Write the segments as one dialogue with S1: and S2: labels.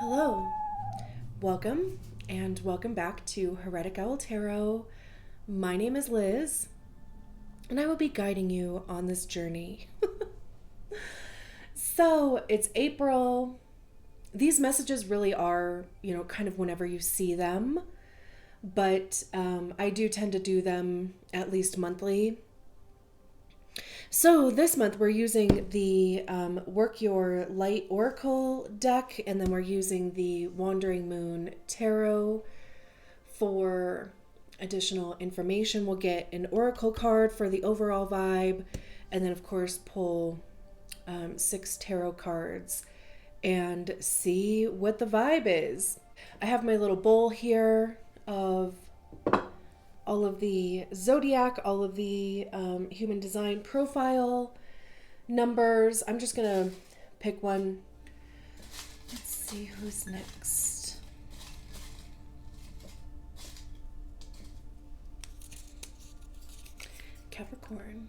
S1: Hello, welcome, and welcome back to Heretic Owl Tarot. My name is Liz, and I will be guiding you on this journey. So, it's April. These messages really are, kind of whenever you see them, but I do tend to do them at least monthly. So this month we're using the Work Your Light Oracle deck, and then we're using the Wandering Moon Tarot for additional information. We'll get an Oracle card for the overall vibe, and then of course pull 6 tarot cards and see what the vibe is. I have my little bowl here of all of the zodiac, all of the human design profile numbers. I'm just gonna pick one. Let's see who's next. Capricorn.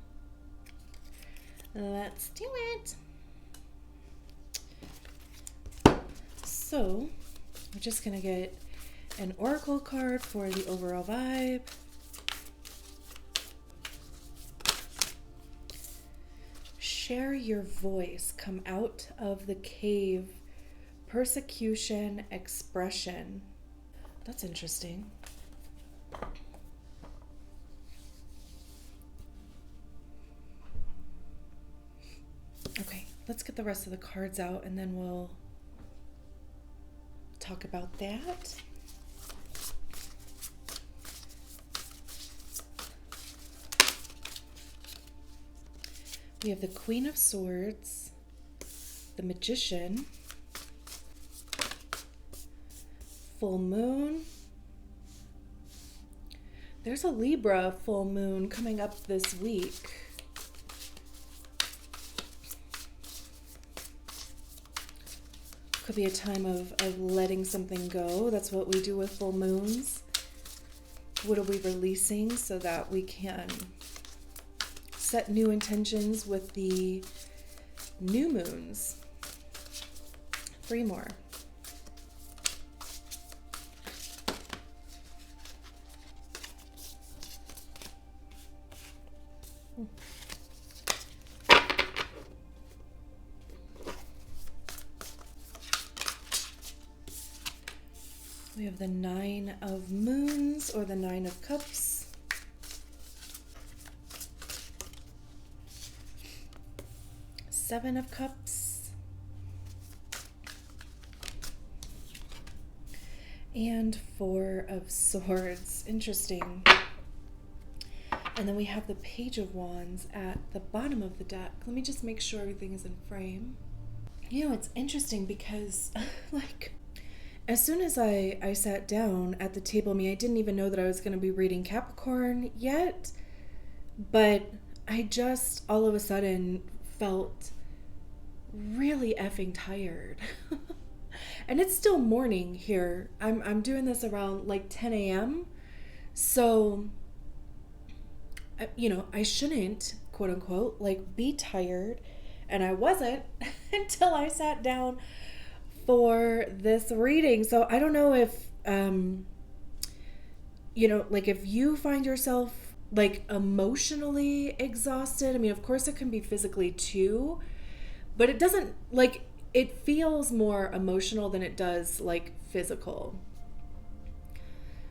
S1: Let's do it. So we're just gonna get an oracle card for the overall vibe. Share your voice. Come out of the cave. Persecution, expression. That's interesting. Okay, let's get the rest of the cards out and then we'll talk about that. We have the Queen of Swords, the Magician, Full Moon. There's a Libra full moon coming up this week. Could be a time of letting something go. That's what we do with full moons. What are we releasing so that we can set new intentions with the new moons? 3 more. We have the 9 of Moons or the 9 of Cups. Seven of Cups. And 4 of Swords. Interesting. And then we have the Page of Wands at the bottom of the deck. Let me just make sure everything is in frame. It's interesting because, as soon as I sat down at the table, I didn't even know that I was going to be reading Capricorn yet, but I just all of a sudden felt really effing tired. And it's still morning here. I'm doing this around 10 a.m. So, I shouldn't, quote unquote, be tired. And I wasn't until I sat down for this reading. So I don't know if, if you find yourself emotionally exhausted. Of course it can be physically too, but it doesn't it feels more emotional than it does physical.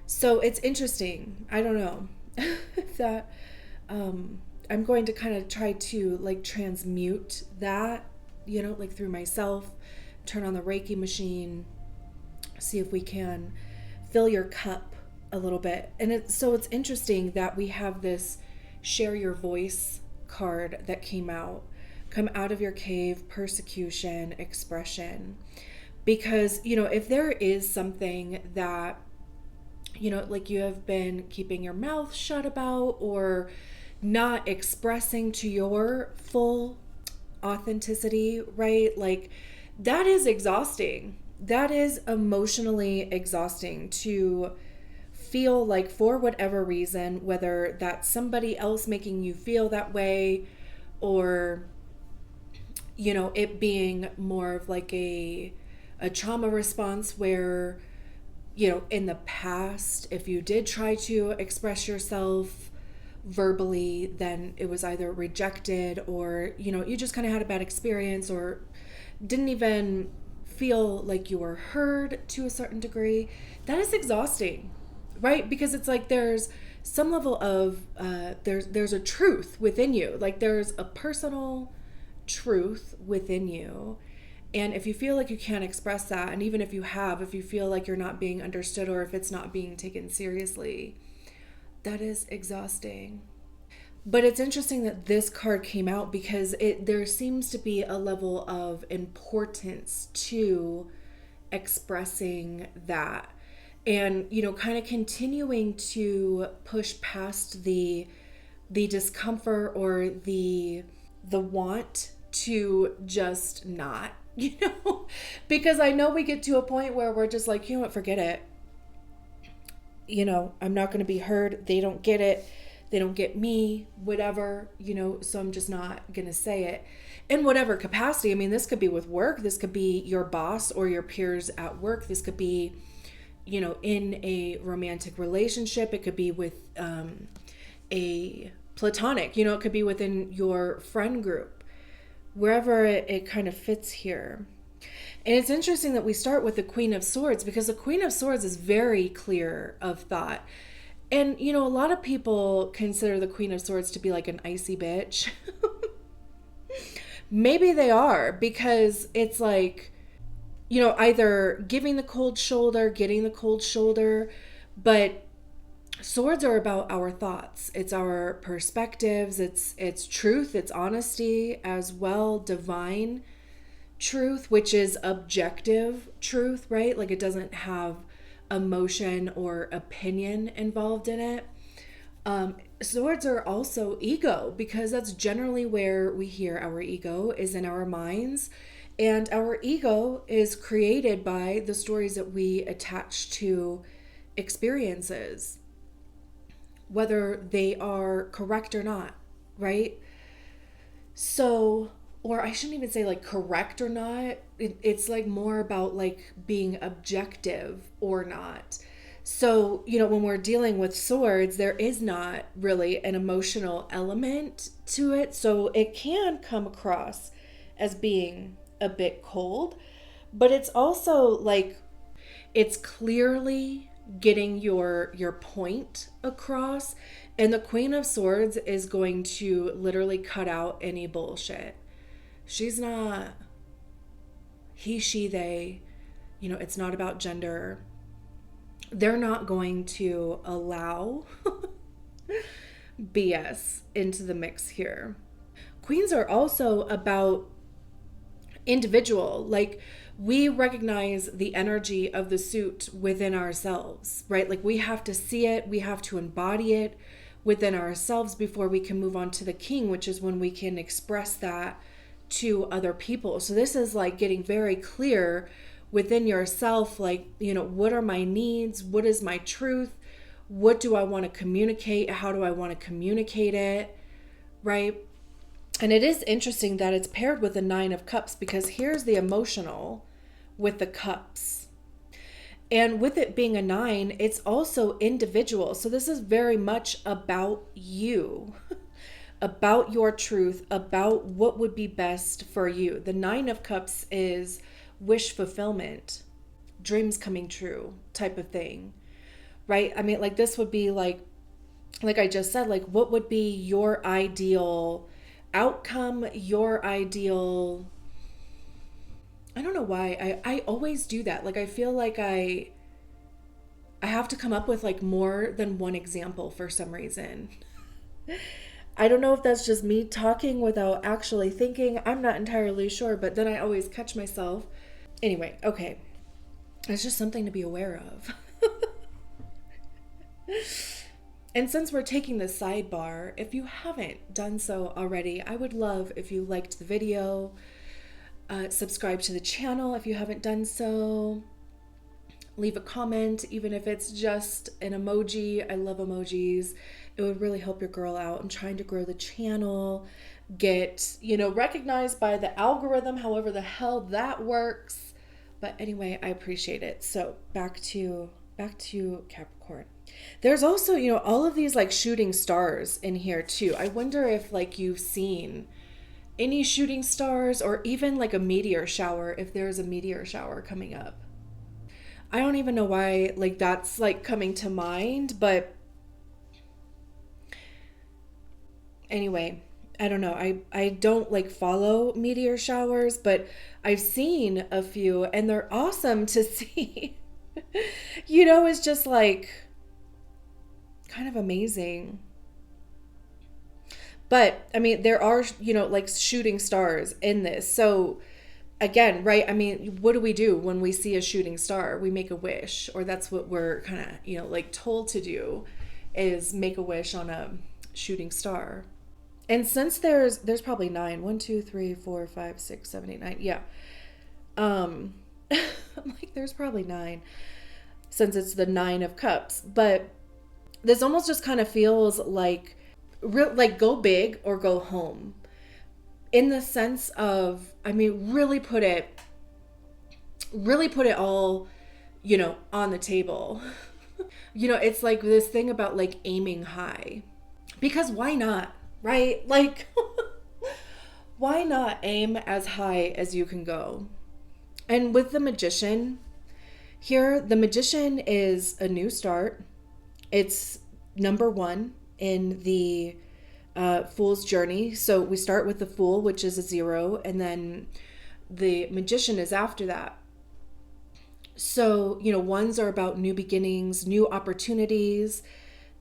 S1: So it's interesting. I don't know that, I'm going to kind of try to transmute that, through myself, turn on the Reiki machine, see if we can fill your cup a little bit. And it's interesting that we have this Share Your Voice card that came out. Come out of your cave, persecution, expression. Because, if there is something that, you have been keeping your mouth shut about or not expressing to your full authenticity, right? That is exhausting. That is emotionally exhausting to feel for whatever reason, whether that's somebody else making you feel that way or, it being more of a a trauma response where, you know, in the past, if you did try to express yourself verbally, then it was either rejected or, you know, you just kind of had a bad experience or didn't even feel like you were heard to a certain degree. That is exhausting, right? Because it's like there's some level of there's a truth within you, like there's a personal truth within you. And if you feel like you can't express that, and even if you feel like you're not being understood or if it's not being taken seriously, that is exhausting. But it's interesting that this card came out because there seems to be a level of importance to expressing that, and, you know, kind of continuing to push past the discomfort or the want to just not, you know, because I know we get to a point where we're just like, you know what, forget it. You know, I'm not going to be heard. They don't get it. They don't get me, whatever, you know, so I'm just not going to say it in whatever capacity. I mean, this could be with work. This could be your boss or your peers at work. This could be, you know, in a romantic relationship. It could be with a platonic, you know, it could be within your friend group, wherever it kind of fits here. And it's interesting that we start with the Queen of Swords because the Queen of Swords is very clear of thought. And, you know, a lot of people consider the Queen of Swords to be like an icy bitch. Maybe they are, because it's like, you know, either giving the cold shoulder, getting the cold shoulder, but swords are about our thoughts. It's our perspectives. It's truth. It's honesty as well. Divine truth, which is objective truth, right? Like it doesn't have emotion or opinion involved in it. Swords are also ego, because that's generally where we hear our ego is in our minds. And our ego is created by the stories that we attach to experiences, whether they are correct or not, right? So, or I shouldn't even say like correct or not. It's like more about like being objective or not. So, you know, when we're dealing with swords, there is not really an emotional element to it. So it can come across as being a bit cold, but it's also like it's clearly getting your point across. And the Queen of Swords is going to literally cut out any bullshit. She's not he, she, they, you know, it's not about gender. They're not going to allow BS into the mix here. Queens are also about individual. Like, we recognize the energy of the suit within ourselves, right? Like, we have to see it, we have to embody it within ourselves before we can move on to the king, which is when we can express that to other people. So this is like getting very clear within yourself, like, you know, what are my needs? What is my truth? What do I want to communicate? How do I want to communicate it? Right? And it is interesting that it's paired with the Nine of Cups, because here's the emotional with the cups. And with it being a 9, it's also individual. So this is very much about you, about your truth, about what would be best for you. The 9 of Cups is wish fulfillment, dreams coming true type of thing, right? I mean, like, this would be like I just said, like, what would be your ideal outcome, your ideal... I don't know why I always do that. Like, I feel like I have to come up with like more than one example for some reason. I don't know if that's just me talking without actually thinking. I'm not entirely sure, but then I always catch myself. Anyway, okay. It's just something to be aware of. And since we're taking the sidebar, if you haven't done so already, I would love if you liked the video, subscribe to the channel if you haven't done so, leave a comment, even if it's just an emoji. I love emojis. It would really help your girl out. I'm trying to grow the channel, get, you know, recognized by the algorithm, however the hell that works. But anyway, I appreciate it. So back to Capricorn. There's also, all of these like shooting stars in here too. I wonder if like you've seen any shooting stars or even like a meteor shower, if there's a meteor shower coming up. I don't even know why like that's like coming to mind, but anyway, I don't know. I don't like follow meteor showers, but I've seen a few and they're awesome to see. It's just like kind of amazing. But I mean, there are, like shooting stars in this. So again, right? I mean, what do we do when we see a shooting star? We make a wish, or that's what we're kind of, like told to do, is make a wish on a shooting star. And since there's probably 9, 1, 2, 3, 4, 5, 6, 7, 8, 9. Yeah. I'm like, there's probably 9 since it's the 9 of cups. But this almost just kind of feels like like go big or go home, in the sense of, I mean, really put it all, on the table. It's like this thing about like aiming high, because why not, right? Like, why not aim as high as you can go? And with the Magician here, the Magician is a new start. It's number 1 in the Fool's journey. So we start with the Fool, which is a 0, and then the Magician is after that. So, ones are about new beginnings, new opportunities.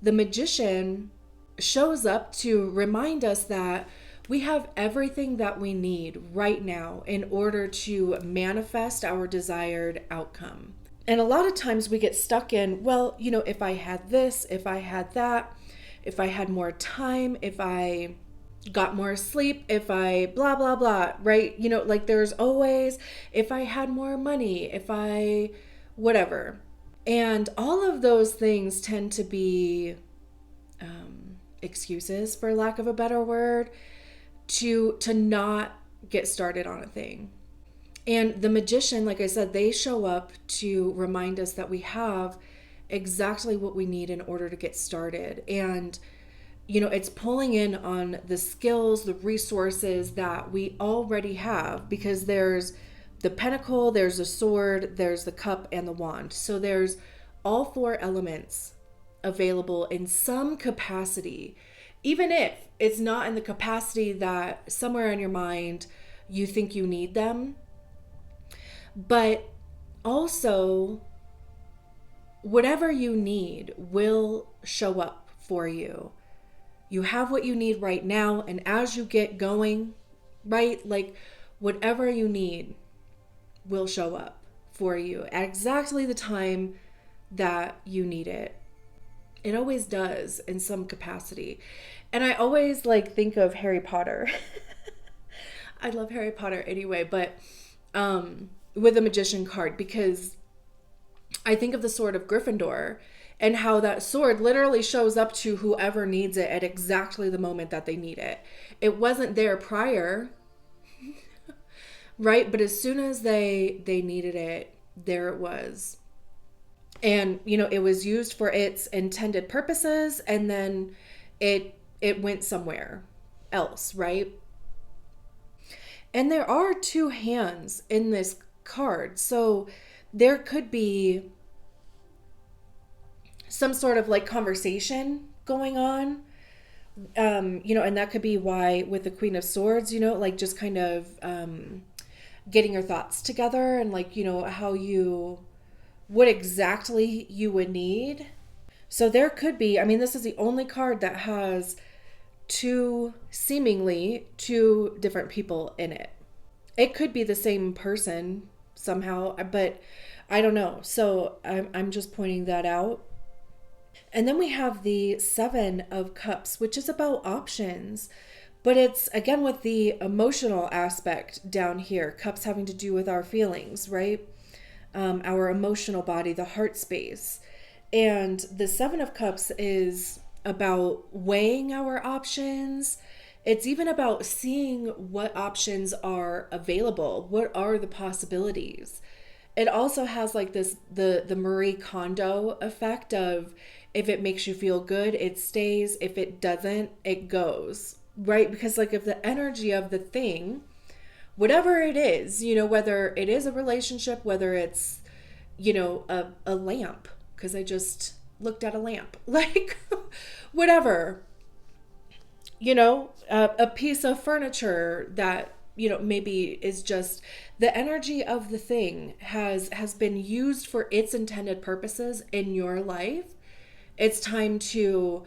S1: The Magician shows up to remind us that we have everything that we need right now in order to manifest our desired outcome. And a lot of times we get stuck in, well, if I had this, if I had that, if I had more time, if I got more sleep, if I blah, blah, blah, right? Like there's always, if I had more money, if I, whatever. And all of those things tend to be excuses, for lack of a better word, to not get started on a thing. And the Magician, like I said, they show up to remind us that we have exactly what we need in order to get started. And, it's pulling in on the skills, the resources that we already have, because there's the pentacle, there's the sword, there's the cup, and the wand. So there's all 4 elements available in some capacity, even if it's not in the capacity that somewhere in your mind you think you need them. But also, whatever you need will show up for you. You have what you need right now, and as you get going, right, like whatever you need will show up for you at exactly the time that you need it. It always does in some capacity. And I always like think of Harry Potter. I love Harry Potter anyway, but with the Magician card, because I think of the sword of Gryffindor and how that sword literally shows up to whoever needs it at exactly the moment that they need it. It wasn't there prior, right? But as soon as they needed it, there it was. And, it was used for its intended purposes, and then it went somewhere else, right? And there are 2 hands in this card. So there could be some sort of like conversation going on, and that could be why with the Queen of Swords, like just kind of getting your thoughts together and like, what exactly you would need. So there could be, I mean, this is the only card that has seemingly two different people in it. It could be the same person somehow, but I don't know. So I'm just pointing that out. And then we have the 7 of Cups, which is about options. But it's, again, with the emotional aspect down here. Cups having to do with our feelings, right? Our emotional body, the heart space. And the 7 of Cups is about weighing our options. It's even about seeing what options are available. What are the possibilities? it also has like this, the Marie Kondo effect of, if it makes you feel good, it stays. If it doesn't, it goes, right? Because like if the energy of the thing, whatever it is, whether it is a relationship, whether it's, a lamp, because I just looked at a lamp, like whatever, a piece of furniture that, maybe is just, the energy of the thing has been used for its intended purposes in your life. It's time to,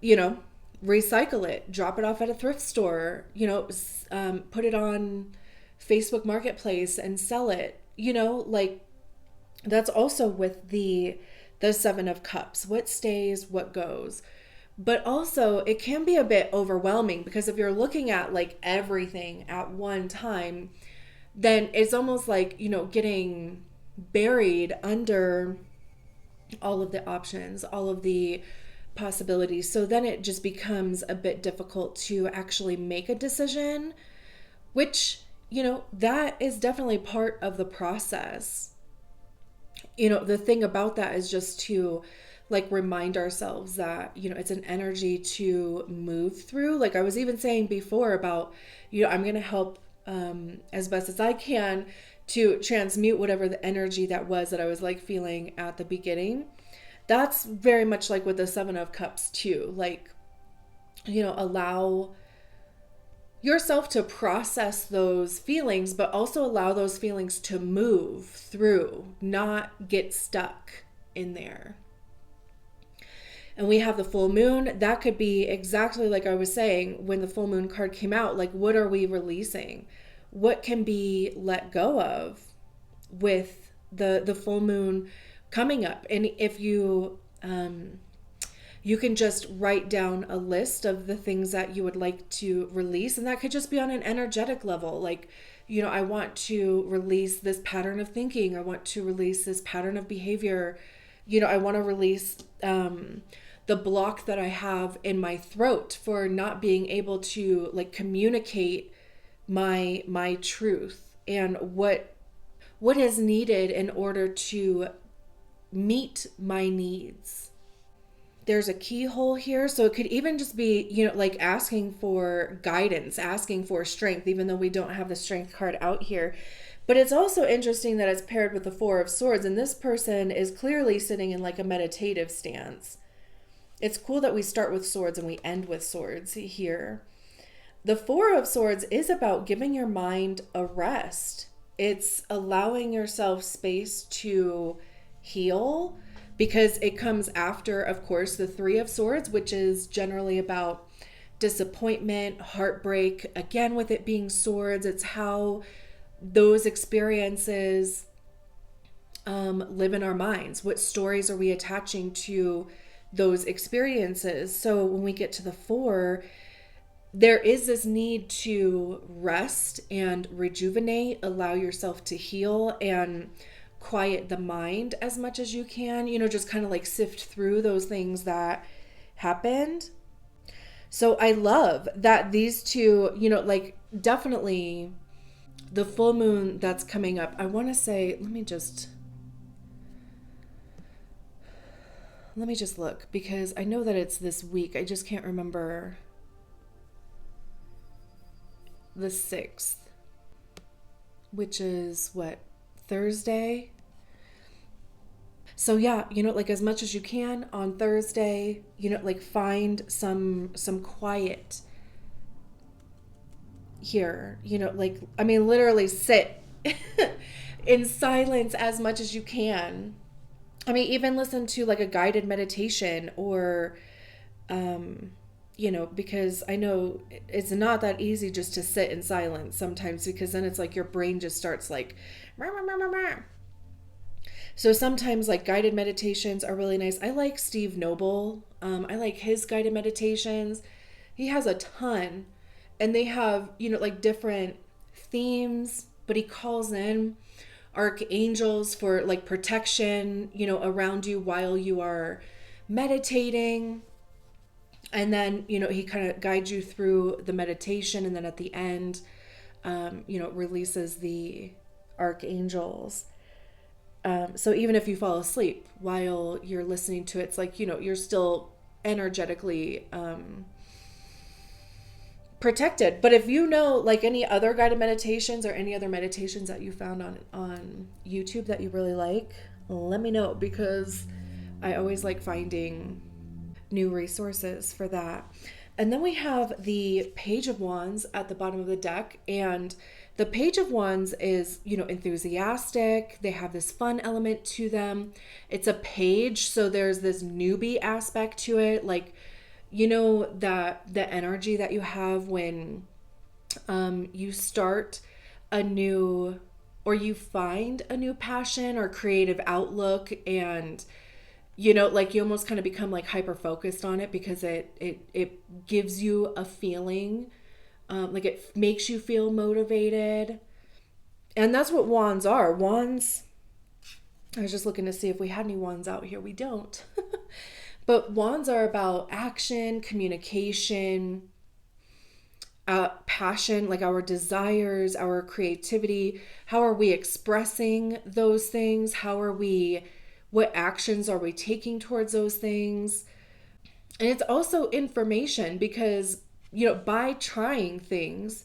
S1: you know, recycle it, drop it off at a thrift store, put it on Facebook Marketplace and sell it, like that's also with the Seven of Cups. What stays, what goes. But also it can be a bit overwhelming, because if you're looking at like everything at one time, then it's almost like, getting buried under all of the options, all of the possibilities. So then it just becomes a bit difficult to actually make a decision, which, that is definitely part of the process. The thing about that is just to like remind ourselves that, it's an energy to move through. Like I was even saying before about, I'm going to help as best as I can to transmute whatever the energy that was that I was like feeling at the beginning. That's very much like with the Seven of Cups too. Like, allow yourself to process those feelings, but also allow those feelings to move through, not get stuck in there. And we have the full moon. That could be exactly like I was saying when the full moon card came out. Like, what are we releasing? What can be let go of with the full moon coming up? And if you you can just write down a list of the things that you would like to release, and that could just be on an energetic level. Like, I want to release this pattern of thinking. I want to release this pattern of behavior. I want to release the block that I have in my throat for not being able to like communicate my truth and what is needed in order to meet my needs. There's a keyhole here, so it could even just be, like asking for guidance, asking for strength, even though we don't have the strength card out here. But it's also interesting that it's paired with the Four of Swords, and this person is clearly sitting in like a meditative stance. It's cool that we start with swords and we end with swords here. The Four of Swords is about giving your mind a rest. It's allowing yourself space to heal, because it comes after, of course, the Three of Swords, which is generally about disappointment, heartbreak. Again, with it being swords, it's how those experiences live in our minds. What stories are we attaching to those experiences? So when we get to the Four, there is this need to rest and rejuvenate, allow yourself to heal and quiet the mind as much as you can, just kind of like sift through those things that happened. So I love that these two, like definitely the full moon that's coming up. I want to say, let me just look, because I know that it's this week. I just can't remember. The 6th, which is what, Thursday? So yeah, like as much as you can on Thursday, like find some quiet here, like, I mean, literally sit in silence as much as you can. I mean, even listen to like a guided meditation or, because I know it's not that easy just to sit in silence sometimes, because then it's like your brain just starts like, rah, rah, rah, rah. So sometimes like guided meditations are really nice. I like Steve Noble. I like his guided meditations. He has a ton, and they have, like different themes, but he calls in archangels for like protection, around you while you are meditating. And then, he kind of guides you through the meditation. And then at the end, releases the archangels. So even if you fall asleep while you're listening to it, it's like, you're still energetically protected. But if you know like any other guided meditations or any other meditations that you found on YouTube that you really like, let me know, because I always like finding new resources for that. And then we have the Page of Wands at the bottom of the deck. And the Page of Wands is, enthusiastic. They have this fun element to them. It's a page, so there's this newbie aspect to it. Like, that the energy that you have when you start a new, or you find a new passion or creative outlook, and like you almost kind of become like hyper focused on it, because it gives you a feeling, like it makes you feel motivated. And that's what wands are. Wands, I was just looking to see if we had any wands out here. We don't. But wands are about action, communication, passion, like our desires, our creativity. How are we expressing those things? What actions are we taking towards those things? And it's also information, because, by trying things,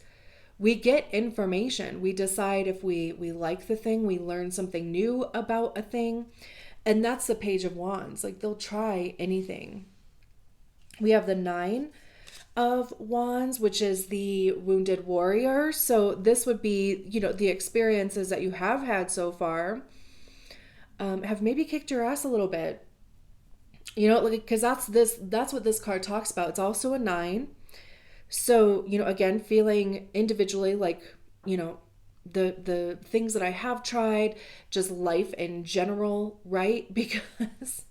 S1: we get information. We decide if we like the thing, we learn something new about a thing. And that's the Page of Wands. Like, they'll try anything. We have the Nine of Wands, which is the wounded warrior. So this would be, the experiences that you have had so far have maybe kicked your ass a little bit. Because that's what this card talks about. It's also a 9. So, again, feeling individually like, the things that I have tried, just life in general, right? Because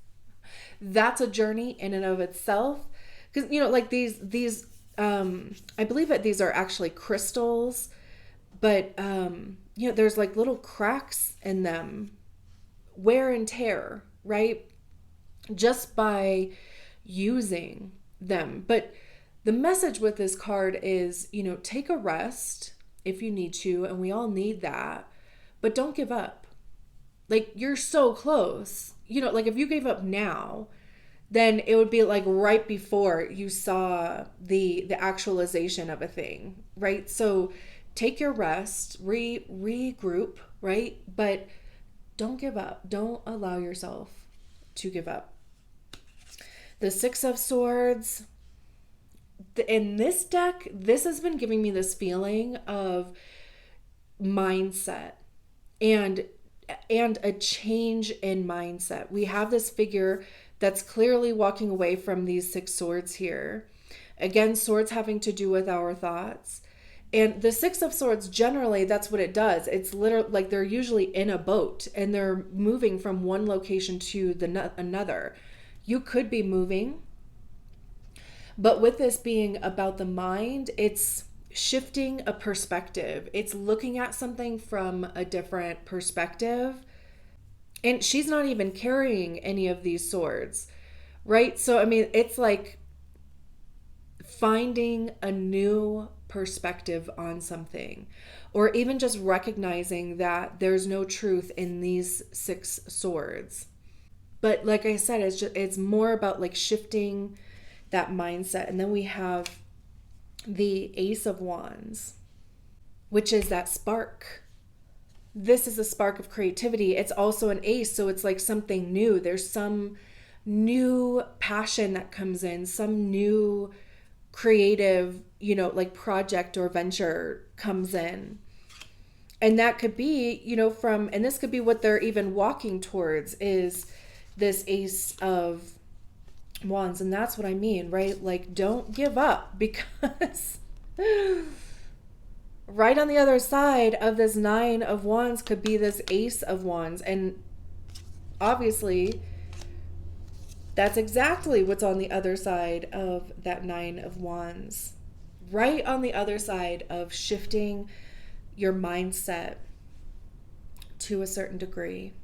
S1: that's a journey in and of itself. Because, like these I believe that these are actually crystals, but, there's like little cracks in them, wear and tear, right? Just by using them. But the message with this card is, take a rest if you need to, and we all need that, but don't give up. Like, you're so close. Like if you gave up now, then it would be like right before you saw the actualization of a thing, right? So take your rest, regroup, right? But don't give up. Don't allow yourself to give up. The Six of Swords. In this deck, this has been giving me this feeling of mindset and a change in mindset. We have this figure that's clearly walking away from these 6 swords here. Again, swords having to do with our thoughts. And the Six of Swords, generally, that's what it does. It's literally like they're usually in a boat and they're moving from one location to another. You could be moving. But with this being about the mind, it's shifting a perspective. It's looking at something from a different perspective. And she's not even carrying any of these swords, right? So, I mean, it's like finding a new perspective on something, or even just recognizing that there's no truth in these 6 swords. But like I said, it's more about like shifting that mindset. And then we have the Ace of Wands, which is that spark. This is a spark of creativity. It's also an ace, so it's like something new. There's some new passion that comes in, some new creative, like project or venture comes in. And that could be, and this could be what they're even walking towards, is this Ace of Wands. And that's what I mean, right? Like, don't give up, because right on the other side of this 9 of Wands could be this Ace of Wands. And obviously that's exactly what's on the other side of that 9 of Wands. Right on the other side of shifting your mindset to a certain degree.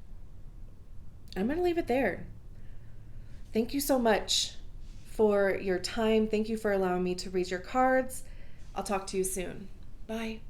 S1: I'm going to leave it there. Thank you so much for your time. Thank you for allowing me to read your cards. I'll talk to you soon. Bye.